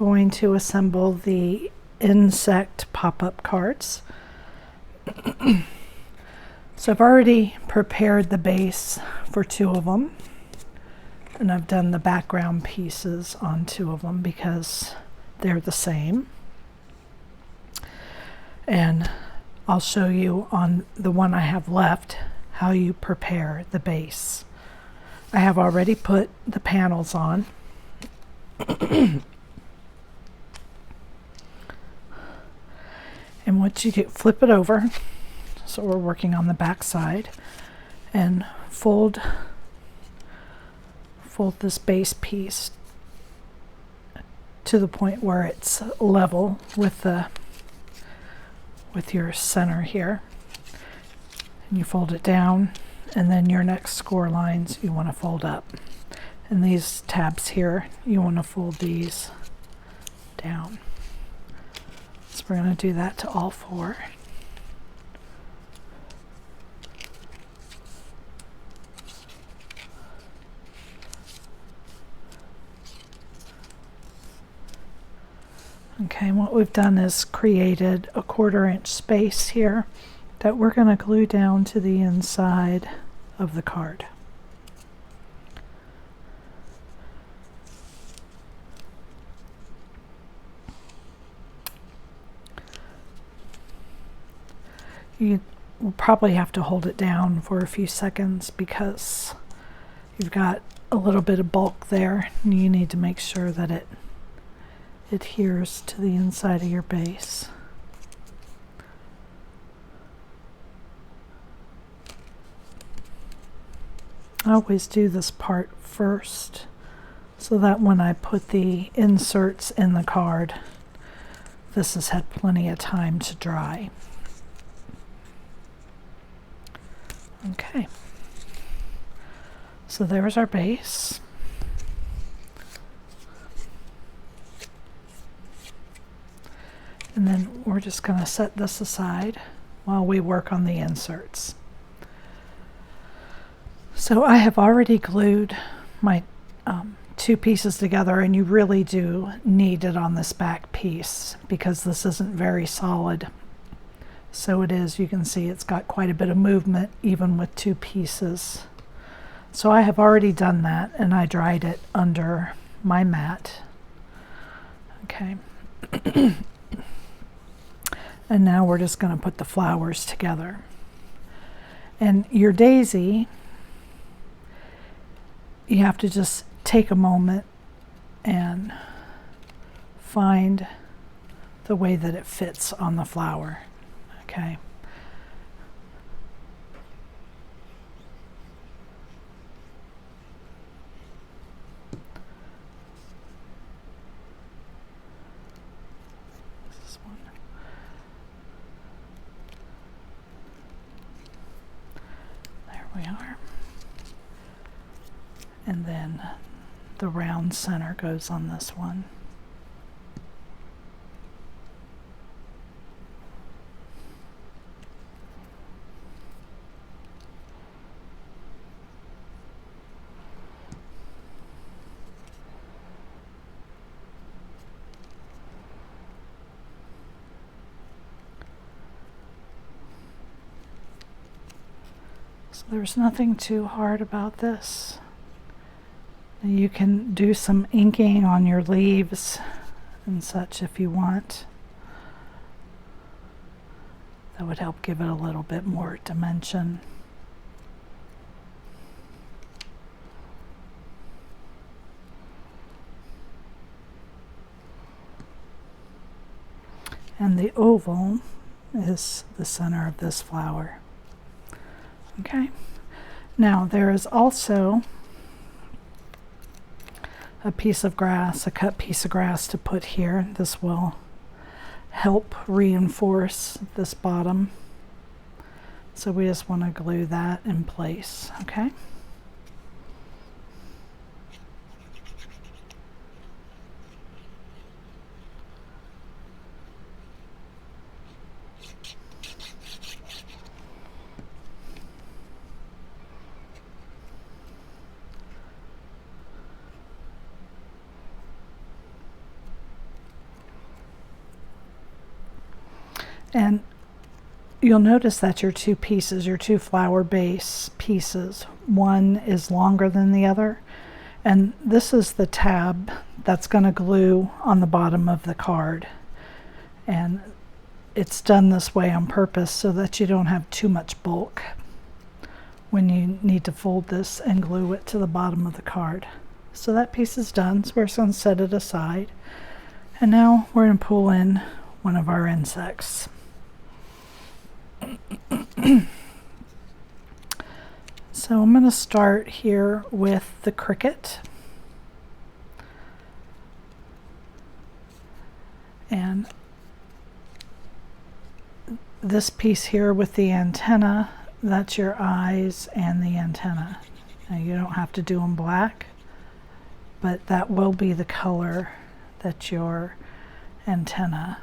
going to assemble the insect pop-up cards. So I've already prepared the base for 2 of them, and I've done the background pieces on 2 of them because they're the same. And I'll show you on the one I have left how you prepare the base. I have already put the panels on. And once you flip it over, so we're working on the back side, and fold this base piece to the point where it's level with your center here. And you fold it down, and then your next score lines you want to fold up. And these tabs here, you want to fold these down. So we're going to do that to all 4. Okay, and what we've done is created a 1/4 inch space here that we're going to glue down to the inside of the card. You will probably have to hold it down for a few seconds because you've got a little bit of bulk there, and you need to make sure that it adheres to the inside of your base. I always do this part first so that when I put the inserts in the card, this has had plenty of time to dry. Okay, so there's our base. And then we're just going to set this aside while we work on the inserts. So I have already glued my 2 pieces together, and you really do need it on this back piece because this isn't very solid. So it is, you can see it's got quite a bit of movement even with 2 pieces. So I have already done that, and I dried it under my mat. Okay. And now we're just going to put the flowers together. And your daisy, you have to just take a moment and find the way that it fits on the flower. Okay. This one. There we are. And then the round center goes on this one. So there's nothing too hard about this. You can do some inking on your leaves and such if you want. That would help give it a little bit more dimension. And the oval is the center of this flower. Okay, now there is also a piece of grass, a cut piece of grass to put here. This will help reinforce this bottom. So we just want to glue that in place, okay? And you'll notice that your two pieces, your two flower base pieces, one is longer than the other. And this is the tab that's going to glue on the bottom of the card. And it's done this way on purpose so that you don't have too much bulk when you need to fold this and glue it to the bottom of the card. So that piece is done, so we're just going to set it aside. And now we're going to pull in one of our insects. So I'm going to start here with the Cricut. And this piece here with the antenna, that's your eyes and the antenna. Now you don't have to do them black, but that will be the color that your antenna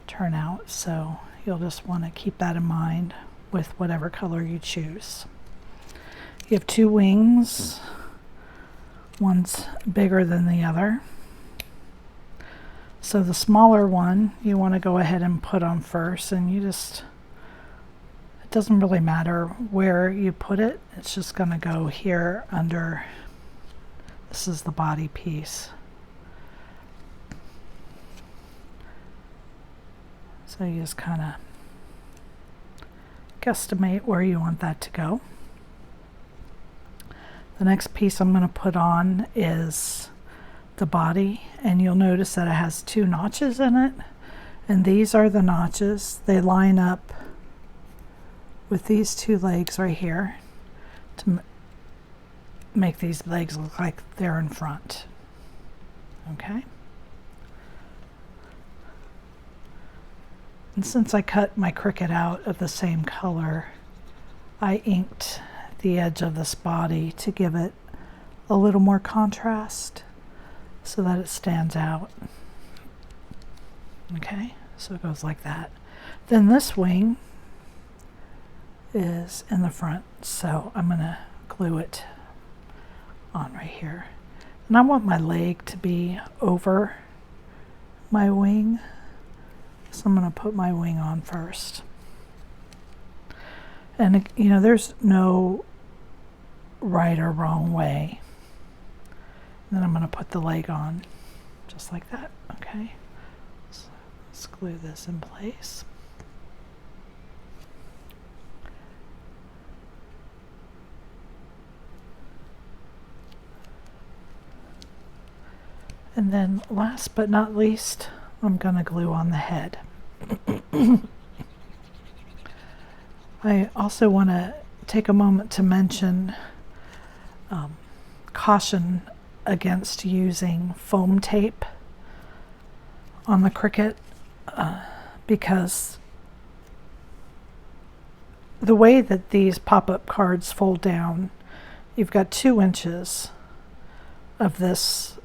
turn out. So you'll just want to keep that in mind with whatever color you choose. You have two wings. One's bigger than the other. So the smaller one you want to go ahead and put on first, and you just, it doesn't really matter where you put it, it's just going to go here under, this is the body piece. So you just kind of guesstimate where you want that to go. The next piece I'm going to put on is the body, and you'll notice that it has two notches in it, and these are the notches. They line up with these two legs right here to make these legs look like they're in front. Okay. And since I cut my Cricut out of the same color, I inked the edge of this body to give it a little more contrast so that it stands out. Okay, so it goes like that. Then this wing is in the front, so I'm going to glue it on right here. And I want my leg to be over my wing, so I'm going to put my wing on first. And you know, there's no right or wrong way. Then I'm going to put the leg on just like that. Okay, so let's glue this in place. And then last but not least, I'm going to glue on the head. I also want to take a moment to mention caution against using foam tape on the Cricut because the way that these pop-up cards fold down, you've got 2 inches of this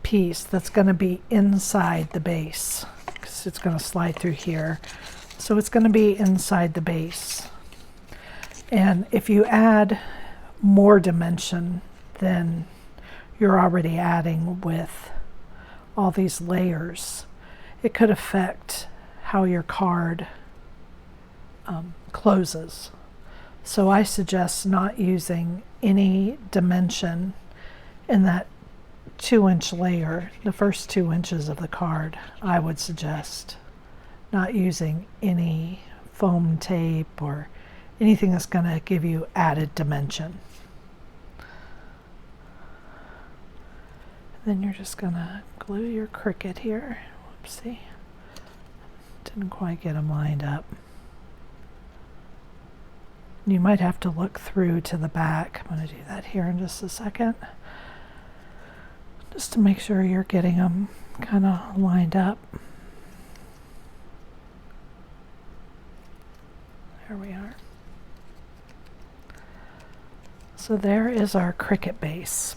piece that's going to be inside the base because it's going to slide through here. So it's going to be inside the base. And if you add more dimension than you're already adding with all these layers, it could affect how your card closes. So I suggest not using any dimension in that 2-inch layer, the first 2 inches of the card. I would suggest not using any foam tape or anything that's going to give you added dimension. Then you're just going to glue your Cricut here. Whoopsie. Didn't quite get them lined up. You might have to look through to the back. I'm going to do that here in just a second, just to make sure you're getting them kind of lined up. There we are. So there is our Cricut base.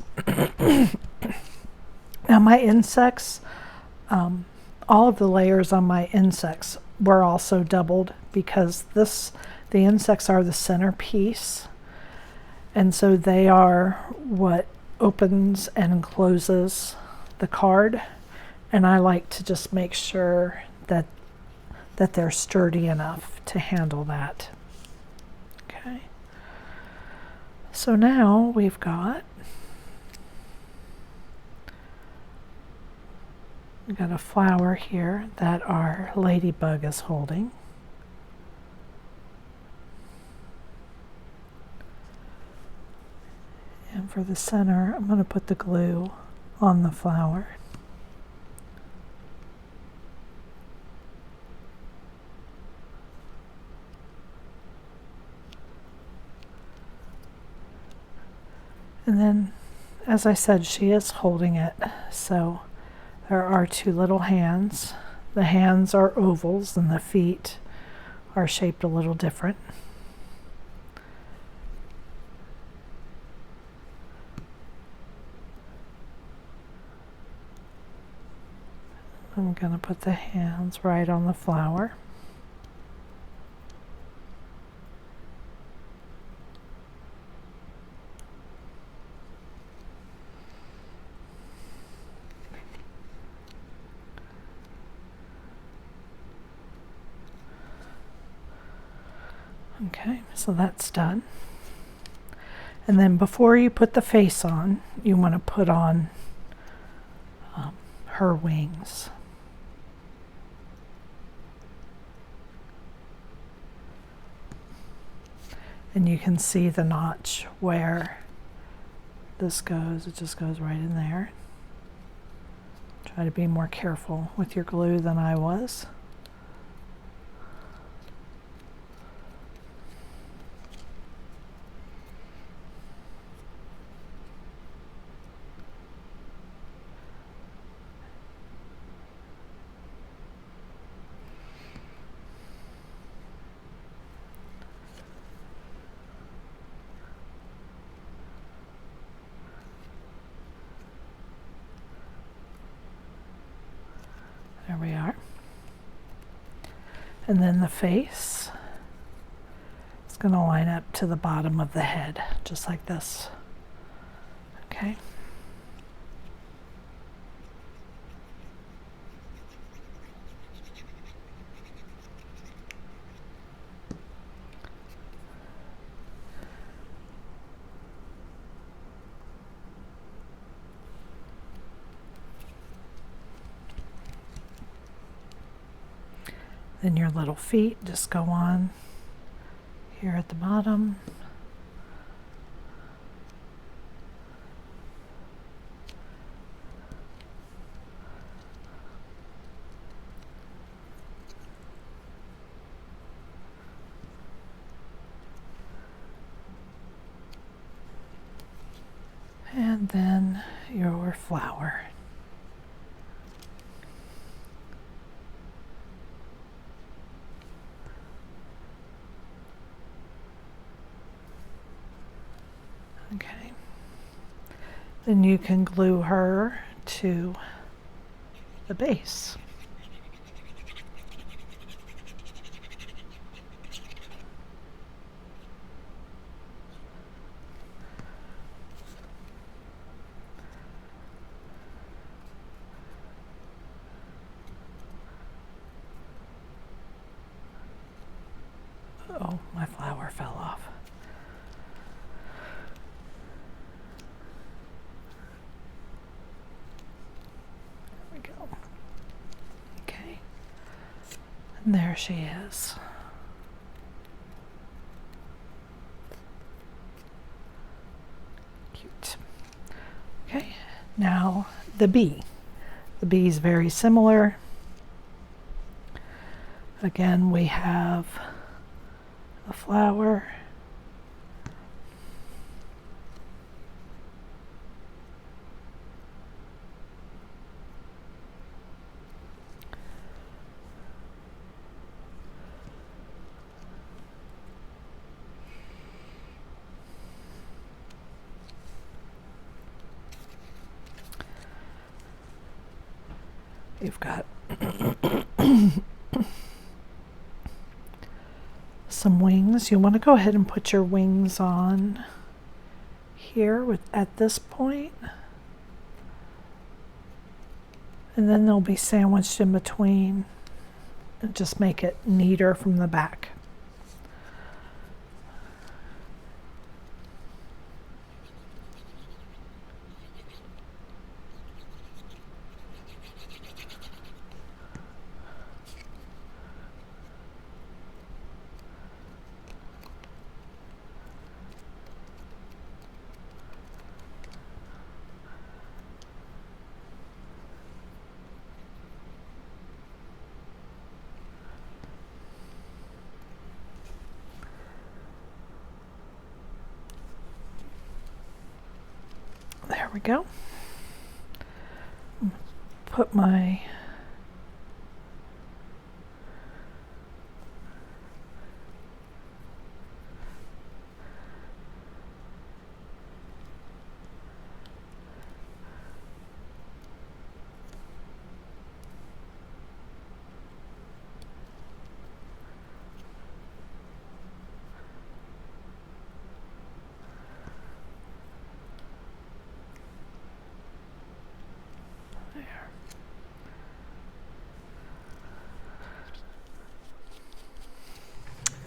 Now my insects, all of the layers on my insects were also doubled because the insects are the centerpiece, and so they are what opens and closes the card, and I like to just make sure that that they're sturdy enough to handle that. Okay. So now we've got a flower here that our ladybug is holding. And for the center, I'm going to put the glue on the flower. And then, as I said, she is holding it, so there are two little hands. The hands are ovals and the feet are shaped a little different. I'm going to put the hands right on the flower. Okay, so that's done. And then before you put the face on, you want to put on her wings. And you can see the notch where this goes. It just goes right in there. Try to be more careful with your glue than I was. There we are. And then the face is going to line up to the bottom of the head, just like this. Okay. Then your little feet just go on here at the bottom. And then your flower. Okay, then you can glue her to the base. Oh, my flower fell off. And there she is. Cute. Okay, now the bee. The bee is very similar. Again, we have a flower. You've got some wings. You want to go ahead and put your wings on here at this point. And then they'll be sandwiched in between and just make it neater from the back. There we go. Put my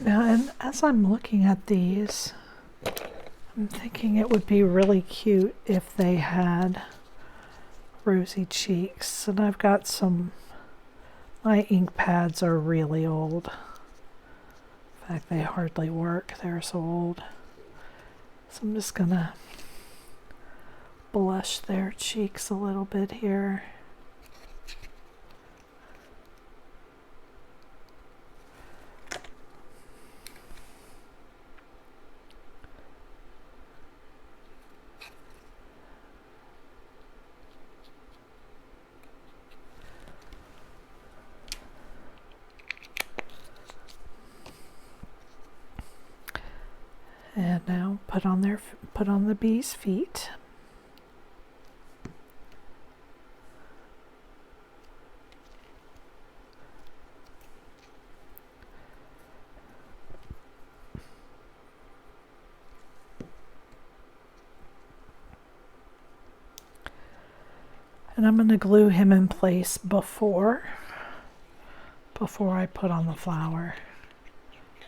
now, and as I'm looking at these, I'm thinking it would be really cute if they had rosy cheeks. And I've got some, my ink pads are really old. In fact, they hardly work. They're so old. So I'm just gonna blush their cheeks a little bit here. And now put on the bee's feet. And I'm going to glue him in place before I put on the flower.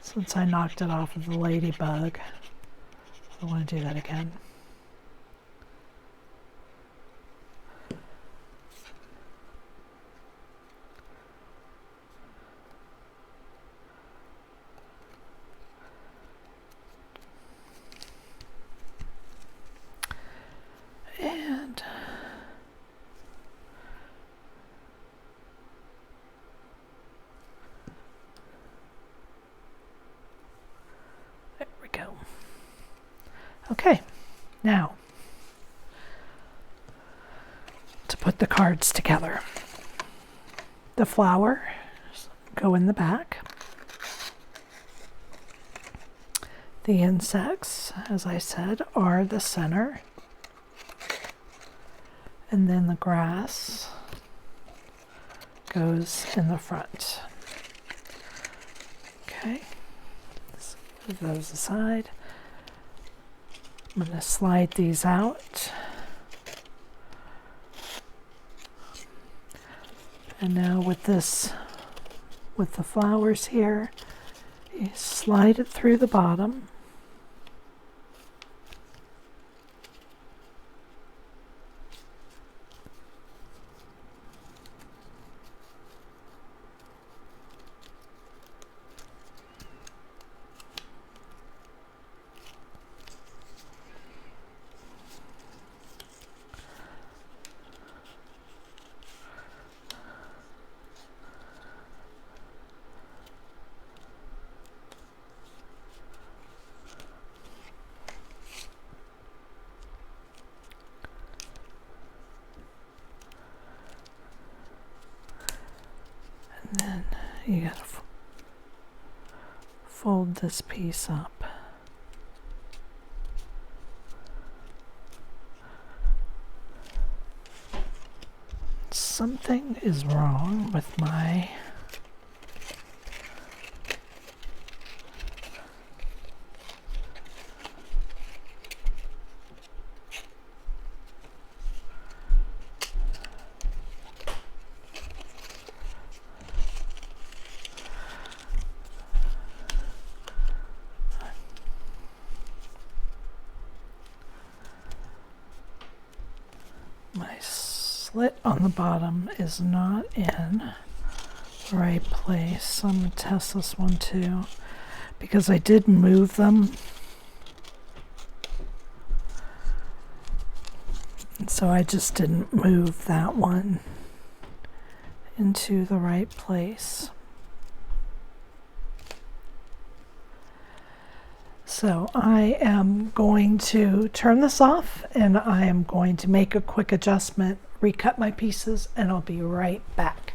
Since I knocked it off of the ladybug, I want to do that again. And there we go. Okay, now to put the cards together. The flowers go in the back. The insects, as I said, are the center. And then the grass goes in the front. Okay, let's move those aside. I'm going to slide these out. And now with this, with the flowers here, you slide it through the bottom. And then you gotta fold this piece up. Something is wrong with my My slit on the bottom is not in the right place. So I'm going to test this one too, because I did move them. And so I just didn't move that one into the right place. So I am going to turn this off, and I am going to make a quick adjustment, recut my pieces, and I'll be right back.